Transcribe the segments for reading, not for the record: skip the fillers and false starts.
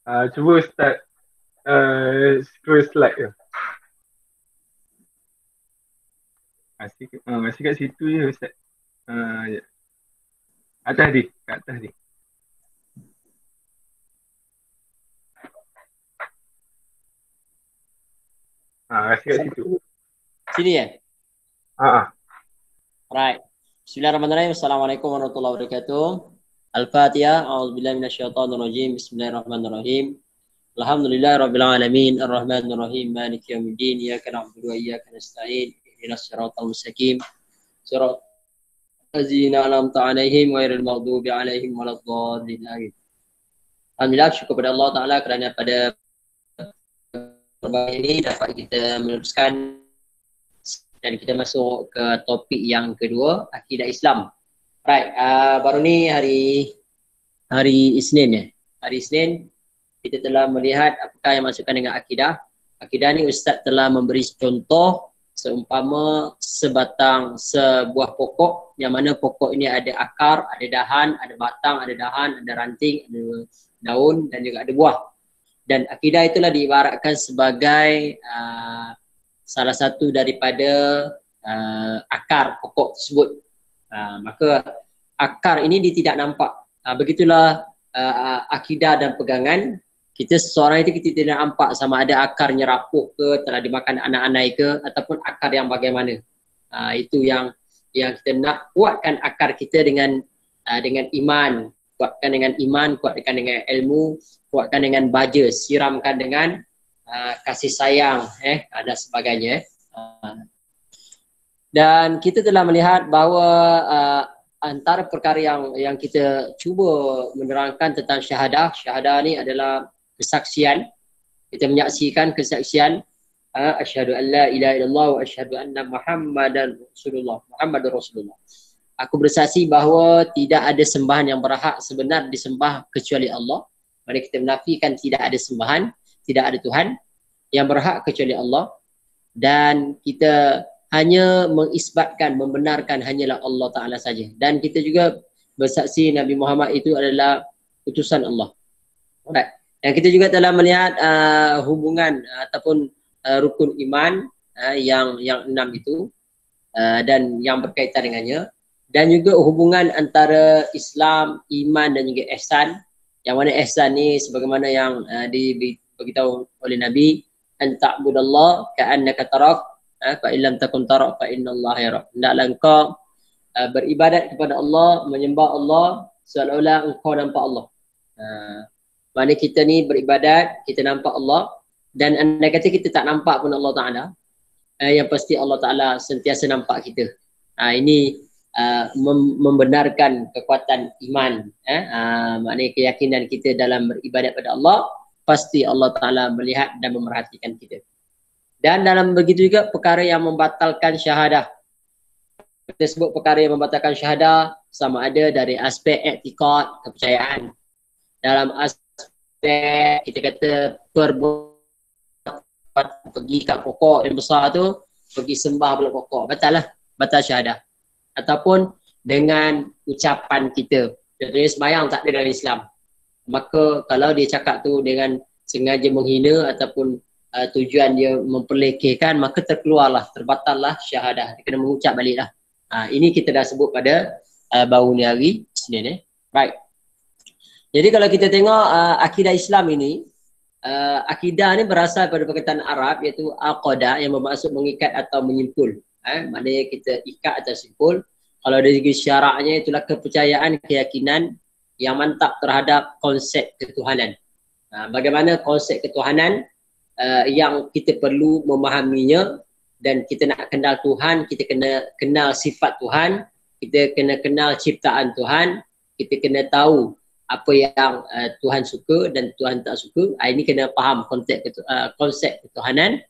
Cuba start scroll slide tu. Masih kat situ je Ustaz. Ya. Atas ni, kat atas ni. Masih kat situ. Sini ya? Ah. Right. Bismillahirrahmanirrahim. Assalamualaikum warahmatullahi wabarakatuh. Al-Fatihah. A'udzubillahi minasyaitonirrajim. Bismillahirrahmanirrahim. Alhamdulillahirabbil alamin. Arrahmanirrahim. Maliki yaumiddin. Iyyaka na'budu wa iyyaka nasta'in. Ihdinas siratal mustaqim. Siratal ladzina an'amta 'alaihim ghairil maghdubi 'alaihim waladdallin. Amin. Alhamdulillah, syukur kepada Allah Taala kerana pada perbahasan ini dapat kita meneruskan dan kita masuk ke topik yang kedua, akidah Islam. Right, baru ni hari Isnin ya. Hari Isnin kita telah melihat apakah yang masukkan dengan akidah. Akidah ni Ustaz telah memberi contoh seumpama sebuah pokok yang mana pokok ini ada akar, ada dahan, ada batang, ada dahan, ada ranting, ada daun dan juga ada buah. Dan akidah itulah diibaratkan sebagai salah satu daripada akar pokok tersebut. Maka akar ini dia tidak nampak. Begitulah akidah dan pegangan. Kita seseorang itu kita tidak nampak sama ada akarnya rapuh ke, telah dimakan anak-anak ke, ataupun akar yang bagaimana. Itu yang kita nak kuatkan akar kita dengan iman. Kuatkan dengan iman, kuatkan dengan ilmu, kuatkan dengan baja, siramkan dengan kasih sayang dan sebagainya. Dan kita telah melihat bahawa antara perkara yang kita cuba menerangkan tentang syahadah ni adalah kesaksian. Kita menyaksikan kesaksian asyhadu an la ilaha illallah wa asyhadu anna muhammadur rasulullah. Aku bersaksi bahawa tidak ada sembahan yang berhak sebenar disembah kecuali Allah. Mari kita menafikan tidak ada sembahan, tidak ada Tuhan yang berhak kecuali Allah, dan kita hanya mengisbatkan, membenarkan hanyalah Allah Ta'ala saja. Dan kita juga bersaksi Nabi Muhammad itu adalah utusan Allah. Alright. Dan kita juga telah melihat hubungan ataupun rukun iman yang 6 itu dan yang berkaitan dengannya, dan juga hubungan antara Islam, iman dan juga ihsan. Yang mana ihsan ni sebagaimana yang diberitahu oleh Nabi, an ta'budallah ka'annaka tarak fa illam takun tarak fa innallaha yarak. Hendaklah engkau beribadat kepada Allah, menyembah Allah seolah-olah engkau nampak Allah. Mana kita ni beribadat, kita nampak Allah, dan andai kata kita tak nampak pun Allah Ta'ala, yang pasti Allah Ta'ala sentiasa nampak kita. Ini membenarkan kekuatan iman. Maknanya keyakinan kita dalam beribadat pada Allah, pasti Allah Ta'ala melihat dan memerhatikan kita. Dan dalam begitu juga perkara yang membatalkan syahadah. Kita sebut perkara yang membatalkan syahadah sama ada dari aspek i'tiqad, kepercayaan. Dalam aspek kita kata pergi kat pokok yang besar tu, pergi sembah pula pokok, batal lah, batal syahadah. Ataupun dengan ucapan kita, contohnya sembahyang tak ada dalam Islam, maka kalau dia cakap tu dengan sengaja menghina ataupun tujuan dia memperlekehkan, maka terkeluarlah, terbatallah syahadah, dia kena mengucap baliklah. Ini kita dah sebut pada baru ni hari Senin. Right. Jadi kalau kita tengok akidah Islam ini, akidah ni berasal pada perkataan Arab iaitu aqada, yang bermaksud mengikat atau menyimpul. Maknanya kita ikat atau simpul. Kalau dari segi syaraknya itulah kepercayaan, keyakinan yang mantap terhadap konsep ketuhanan. Bagaimana konsep ketuhanan yang kita perlu memahaminya, dan kita nak kenal Tuhan, kita kena kenal sifat Tuhan, kita kena kenal ciptaan Tuhan, kita kena tahu apa yang Tuhan suka dan Tuhan tak suka. Ini kena faham konsep ketuhanan,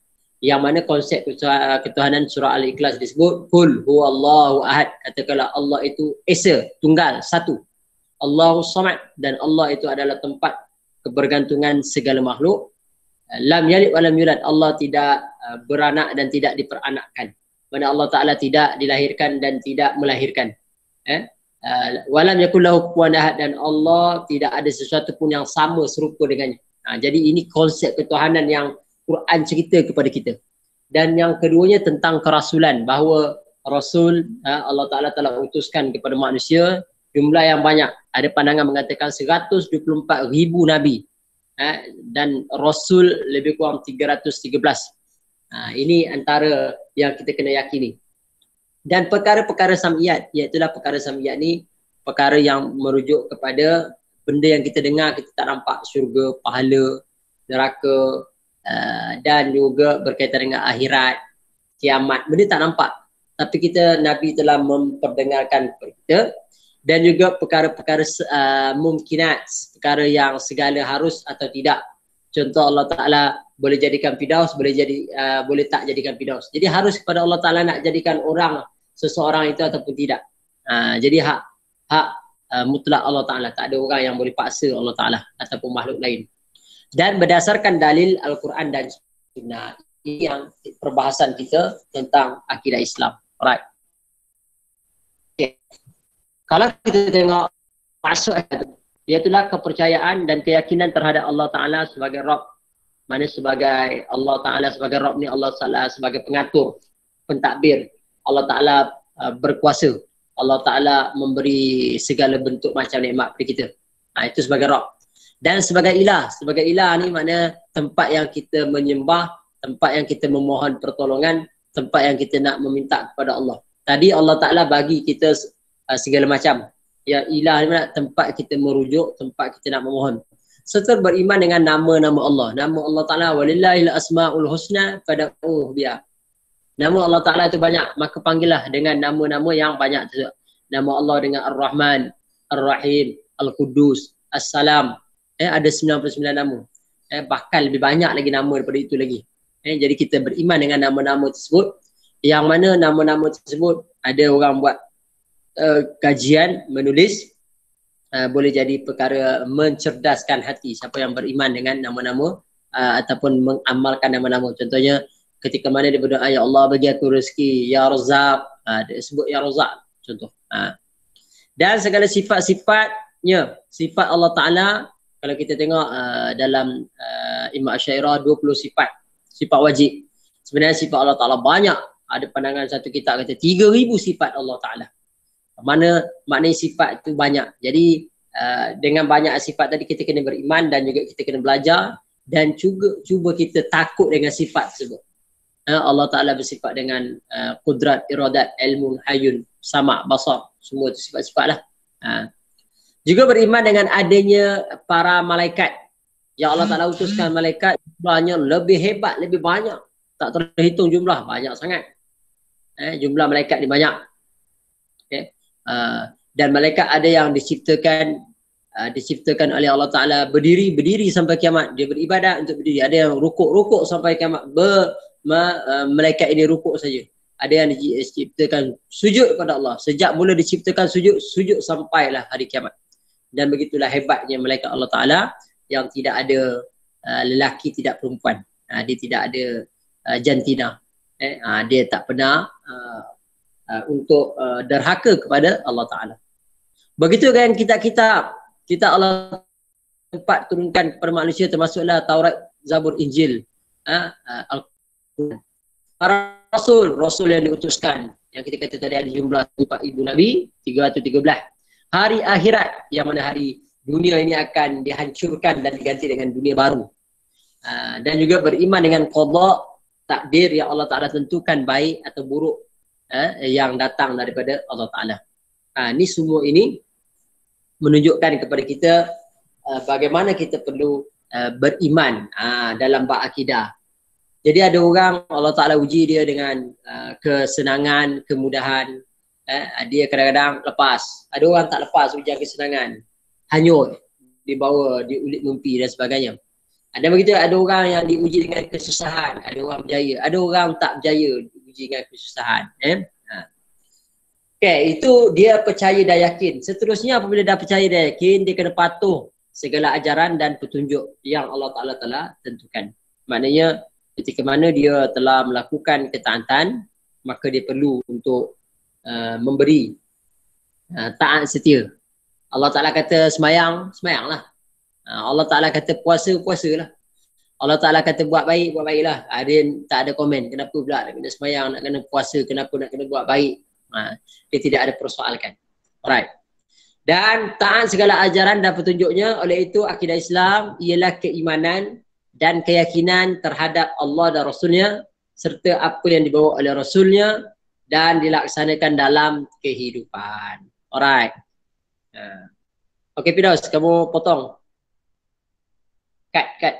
yang mana konsep ketuhanan surah Al-Ikhlas disebut Qul huwallahu ahad. Katakanlah Allah itu esa, tunggal, satu. Allahu samad, dan Allah itu adalah tempat kebergantungan segala makhluk. Lam yalid wa lam yulad, Allah tidak beranak dan tidak diperanakkan. Mana Allah Ta'ala tidak dilahirkan dan tidak melahirkan. Walam yakul lahu kufuwan ahad, dan Allah tidak ada sesuatu pun yang sama serupa dengannya. Jadi ini konsep ketuhanan yang Quran cerita kepada kita. Dan yang keduanya tentang kerasulan, bahawa Rasul Allah Ta'ala telah utuskan kepada manusia jumlah yang banyak. Ada pandangan mengatakan 124,000 Nabi. Dan Rasul lebih kurang 313. Ini antara yang kita kena yakini. Dan perkara-perkara sam'iyat, iaitulah perkara sam'iyat ni perkara yang merujuk kepada benda yang kita dengar, kita tak nampak, syurga, pahala, neraka, dan juga berkaitan dengan akhirat, kiamat, benda tak nampak. Tapi Nabi telah memperdengarkan kepada kita. Dan juga perkara-perkara mumkinat, perkara yang segala harus atau tidak. Contoh Allah Ta'ala boleh jadikan Firdaus, boleh tak jadikan Firdaus. Jadi harus kepada Allah Ta'ala nak jadikan seseorang itu ataupun tidak. Jadi hak mutlak Allah Ta'ala. Tak ada orang yang boleh paksa Allah Ta'ala ataupun makhluk lain. Dan berdasarkan dalil Al-Quran dan Sunnah. Ini yang perbahasan kita tentang akidah Islam. Alright. Okay. Kalau kita tengok masuk iaitulah kepercayaan dan keyakinan terhadap Allah Ta'ala sebagai Rabb. Mana sebagai Allah Ta'ala sebagai Rabb ni, Allah Ta'ala sebagai pengatur, pentadbir. Allah Ta'ala berkuasa. Allah Ta'ala memberi segala bentuk macam nikmat kepada kita. Itu sebagai Rabb. Dan sebagai ilah. Sebagai ilah ni makna tempat yang kita menyembah, tempat yang kita memohon pertolongan, tempat yang kita nak meminta kepada Allah. Tadi Allah Ta'ala bagi kita segala macam. Ya, ilah ni mana tempat kita merujuk, tempat kita nak memohon. Serta beriman dengan nama-nama Allah. Nama Allah Ta'ala, walillahil asma'ul husna fad'uhu biha. Nama Allah Ta'ala itu banyak, maka panggillah dengan nama-nama yang banyak tu. Nama Allah dengan Ar-Rahman, Ar-Rahim, Al-Qudus, As-Salam. Ada 99 nama. Bahkan lebih banyak lagi nama daripada itu lagi. Jadi kita beriman dengan nama-nama tersebut. Yang mana nama-nama tersebut ada orang buat kajian, menulis, boleh jadi perkara mencerdaskan hati siapa yang beriman dengan nama-nama ataupun mengamalkan nama-nama. Contohnya ketika mana dia berdoa, ya Allah bagi aku rezeki, ya Razzaq, dia sebut ya Razzaq contoh. Dan segala sifat-sifatnya, sifat Allah Ta'ala, kalau kita tengok dalam Imam Asy'ariyah 20 sifat wajib. Sebenarnya sifat Allah Ta'ala banyak. Ada pandangan satu kitab kata 3,000 sifat Allah Ta'ala. Maknanya sifat itu banyak. Jadi dengan banyak sifat tadi kita kena beriman dan juga kita kena belajar dan juga cuba kita takut dengan sifat tersebut. Allah Ta'ala bersifat dengan qudrat, iradat, ilmu, hayun, sama', basar. Semua itu sifat-sifat lah. Juga beriman dengan adanya para malaikat. Yang Allah Ta'ala utuskan malaikat jumlahnya lebih hebat, lebih banyak. Tak terhitung jumlah, banyak sangat. Jumlah malaikat ni banyak. Okay. Dan malaikat ada yang diciptakan oleh Allah Ta'ala berdiri sampai kiamat. Dia beribadat untuk berdiri. Ada yang rukuk sampai kiamat. Malaikat ini rukuk saja. Ada yang diciptakan sujud kepada Allah. Sejak mula diciptakan sujud sampailah hari kiamat. Dan begitulah hebatnya malaikat Allah Ta'ala yang tidak ada lelaki, tidak perempuan. Dia tidak ada jantina. Dia tak pernah untuk derhaka kepada Allah Ta'ala. Begitu kan kitab-kitab Allah tempat turunkan kepada manusia, termasuklah Taurat, Zabur, Injil, Al-Quran. Para Rasul yang diutuskan, yang kita kata tadi ada jumlah 4,000 Nabi, 313. Hari akhirat, yang mana hari dunia ini akan dihancurkan dan diganti dengan dunia baru. Dan juga beriman dengan qada, takdir yang Allah Ta'ala tentukan baik atau buruk yang datang daripada Allah Ta'ala. Ini semua ini menunjukkan kepada kita bagaimana kita perlu beriman dalam bab akidah. Jadi ada orang Allah Ta'ala uji dia dengan kesenangan, kemudahan. Dia kadang-kadang lepas. Ada orang tak lepas ujian kesenangan. Hanyut, dibawa, diulit mimpi dan sebagainya. Dan begitu ada orang yang diuji dengan kesusahan. Ada orang berjaya. Ada orang tak berjaya diuji dengan kesusahan. Okay, itu dia percaya dan yakin. Seterusnya apabila dah percaya dan yakin, dia kena patuh segala ajaran dan petunjuk yang Allah Ta'ala telah tentukan. Maknanya ketika mana dia telah melakukan ketaatan, maka dia perlu untuk memberi taat setia. Allah Ta'ala kata semayanglah. Allah Ta'ala kata puasa, puasalah. Allah Ta'ala kata buat baiklah. Dia tak ada komen. Kenapa pula nak kena semayang, nak kena puasa, kenapa nak kena buat baik. Dia tidak ada persoalkan. Alright. Dan taat segala ajaran dan petunjuknya. Oleh itu akidah Islam ialah keimanan dan keyakinan terhadap Allah dan Rasulnya serta apa yang dibawa oleh Rasulnya dan dilaksanakan dalam kehidupan. Alright. Okey Firdaus, kamu potong. Cut.